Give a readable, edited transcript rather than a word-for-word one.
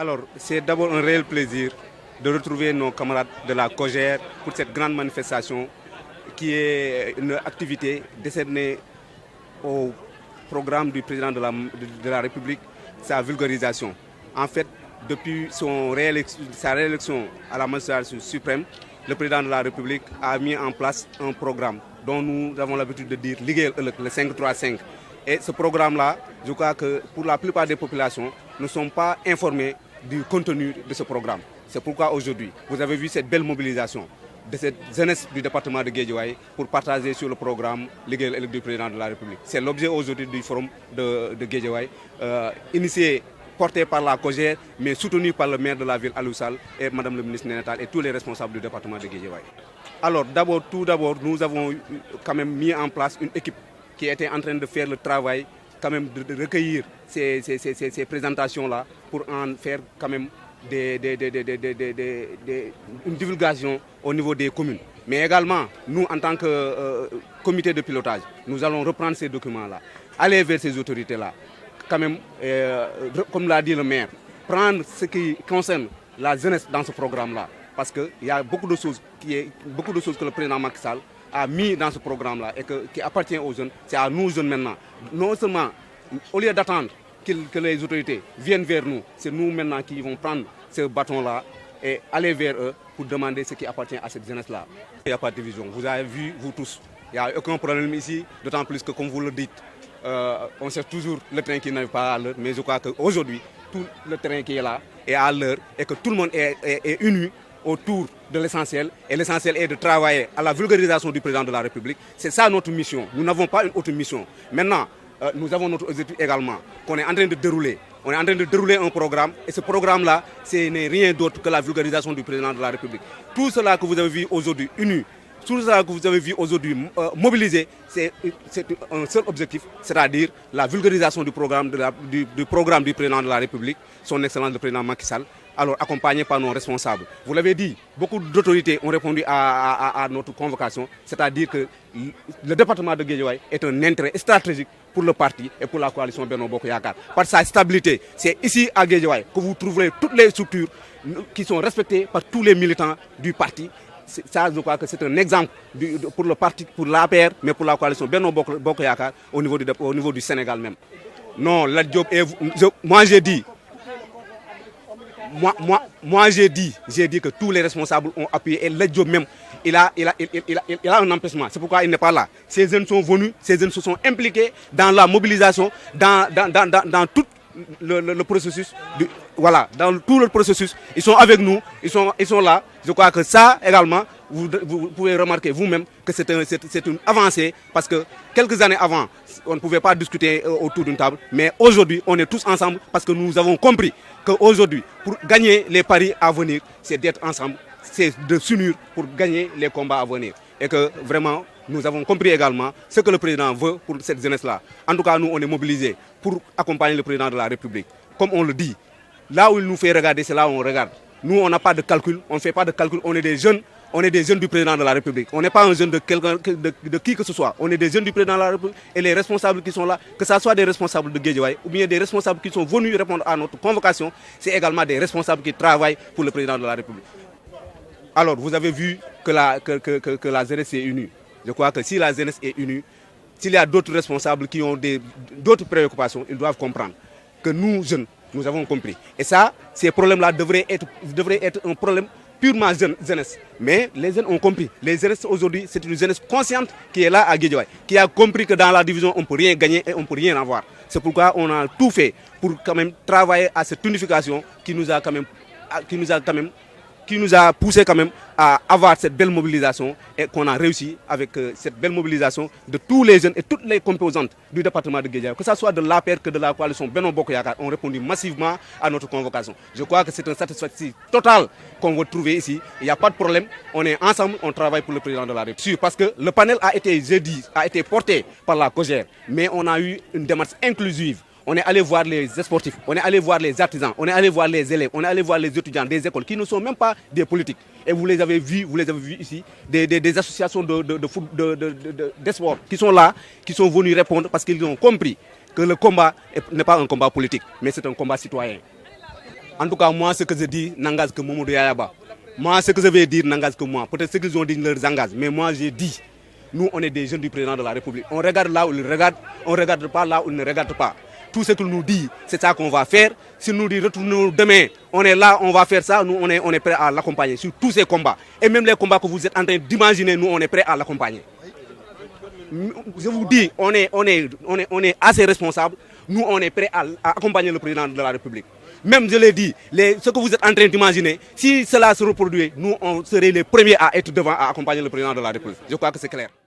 Alors, c'est d'abord un réel plaisir de retrouver nos camarades de la COJER pour cette grande manifestation qui est une activité décernée au programme du président de la République, sa vulgarisation. En fait, depuis sa réélection à la magistrature suprême, le président de la République a mis en place un programme dont nous avons l'habitude de dire le 5-3-5. Et ce programme-là, je crois que pour la plupart des populations, ne sont pas informés du contenu de ce programme. C'est pourquoi aujourd'hui, vous avez vu cette belle mobilisation de cette jeunesse du département de Guédiawaye pour partager sur le programme Liguel du président de la République. C'est l'objet aujourd'hui du forum de Guédiawaye, initié, porté par la COJER, mais soutenu par le maire de la ville, Aliou Sall, et Madame le ministre Nénatal et tous les responsables du département de Guédiawaye. Alors tout d'abord, nous avons quand même mis en place une équipe qui était en train de faire le travail quand même de recueillir ces présentations-là pour en faire quand même une divulgation au niveau des communes. Mais également, nous, en tant que comité de pilotage, nous allons reprendre ces documents-là, aller vers ces autorités-là, quand même, comme l'a dit le maire, prendre ce qui concerne la jeunesse dans ce programme-là. Parce qu'il y a beaucoup de choses que le président Macky Sall a mis dans ce programme-là et qui appartient aux jeunes. C'est à nous jeunes maintenant. Non seulement, au lieu d'attendre que les autorités viennent vers nous, c'est nous maintenant qui vont prendre ce bâton-là et aller vers eux pour demander ce qui appartient à cette jeunesse-là. Il n'y a pas de division. Vous avez vu, vous tous, il n'y a aucun problème ici, d'autant plus que, comme vous le dites, on cherche toujours le train qui n'arrive pas à l'heure, mais je crois qu'aujourd'hui, tout le train qui est là est à l'heure et que tout le monde est uni autour de l'essentiel. Et l'essentiel est de travailler à la vulgarisation du président de la République. C'est ça notre mission. Nous n'avons pas une autre mission. Maintenant, nous avons notre objectif également qu'on est en train de dérouler. On est en train de dérouler un programme et ce programme-là, ce n'est rien d'autre que la vulgarisation du président de la République. Tout cela que vous avez vu aujourd'hui uni, tout cela que vous avez vu aujourd'hui mobilisé, c'est un seul objectif, c'est-à-dire la vulgarisation du programme du président de la République, son Excellence le président Macky Sall, alors accompagné par nos responsables. Vous l'avez dit, beaucoup d'autorités ont répondu à notre convocation, c'est-à-dire que le département de Guédiawaye est un intérêt stratégique pour le parti et pour la coalition Benno Bokk Yakaar. Par sa stabilité, c'est ici à Guédiawaye que vous trouverez toutes les structures qui sont respectées par tous les militants du parti. Ça, je crois que c'est un exemple pour le parti, pour l'APR, mais pour la coalition Benno Bokk Yakaar au niveau du Sénégal même. Non, Lat Diop, moi j'ai dit, j'ai dit que tous les responsables ont appuyé et Lat Diop même, il a un empêchement. C'est pourquoi il n'est pas là. Ces jeunes sont venus, ces jeunes se sont impliqués dans la mobilisation, dans tout le processus. Voilà, dans tout le processus. Ils sont avec nous, ils sont là. Je crois que ça également, vous pouvez remarquer vous-même que c'est une avancée parce que quelques années avant, on ne pouvait pas discuter autour d'une table. Mais aujourd'hui, on est tous ensemble parce que nous avons compris qu'aujourd'hui, pour gagner les paris à venir, c'est d'être ensemble, c'est de s'unir pour gagner les combats à venir. Et que vraiment, nous avons compris également ce que le président veut pour cette jeunesse-là. En tout cas, nous, on est mobilisés pour accompagner le président de la République. Comme on le dit, là où il nous fait regarder, c'est là où on regarde. Nous, on n'a pas de calcul, on ne fait pas de calcul, on est des jeunes du président de la République. On n'est pas un jeune de qui que ce soit. On est des jeunes du président de la République et les responsables qui sont là, que ce soit des responsables de Guédiawaye ou bien des responsables qui sont venus répondre à notre convocation, c'est également des responsables qui travaillent pour le président de la République. Alors, vous avez vu que la jeunesse est unie. Je crois que si la jeunesse est unie, s'il y a d'autres responsables qui ont d'autres préoccupations, ils doivent comprendre que nous, jeunes, nous avons compris. Et ça, ces problèmes-là devraient être un problème purement jeunesse. Mais les jeunes ont compris. Les jeunesses aujourd'hui, c'est une jeunesse consciente qui est là à Guédiawaye, qui a compris que dans la division, on ne peut rien gagner et on ne peut rien avoir. C'est pourquoi on a tout fait pour quand même travailler à cette unification qui nous a poussé quand même à avoir cette belle mobilisation et qu'on a réussi avec cette belle mobilisation de tous les jeunes et toutes les composantes du département de Guédiawaye, que ce soit de l'APR que de la coalition Benno Bokk Yakaar, ont répondu massivement à notre convocation. Je crois que c'est une satisfaction totale qu'on va trouver ici. Il n'y a pas de problème, on est ensemble, on travaille pour le président de la République. Parce que le panel a été porté par la COJER, mais on a eu une démarche inclusive. On est allé voir les sportifs, on est allé voir les artisans, on est allé voir les élèves, on est allé voir les étudiants des écoles qui ne sont même pas des politiques. Et vous les avez vus ici, des associations de sport qui sont là, qui sont venus répondre parce qu'ils ont compris que le combat n'est pas un combat politique, mais c'est un combat citoyen. En tout cas, moi, ce que je dis n'engage que Mamadou Yayaba. Moi, ce que je vais dire n'engage que moi. Peut-être ce qu'ils ont dit leur engage. Mais moi, j'ai dit, nous, on est des jeunes du président de la République. On regarde là où il regarde, on ne regarde pas là où il ne regarde pas. Tout ce qu'il nous dit, c'est ça qu'on va faire. S'il nous dit retournons demain, on est là, on va faire ça, nous, on est prêt à l'accompagner sur tous ces combats. Et même les combats que vous êtes en train d'imaginer, nous, on est prêt à l'accompagner. Je vous dis, on est assez responsable. Nous, on est prêt à accompagner le président de la République. Même, je l'ai dit, ce que vous êtes en train d'imaginer, si cela se reproduit, nous, on serait les premiers à être devant à accompagner le président de la République. Je crois que c'est clair.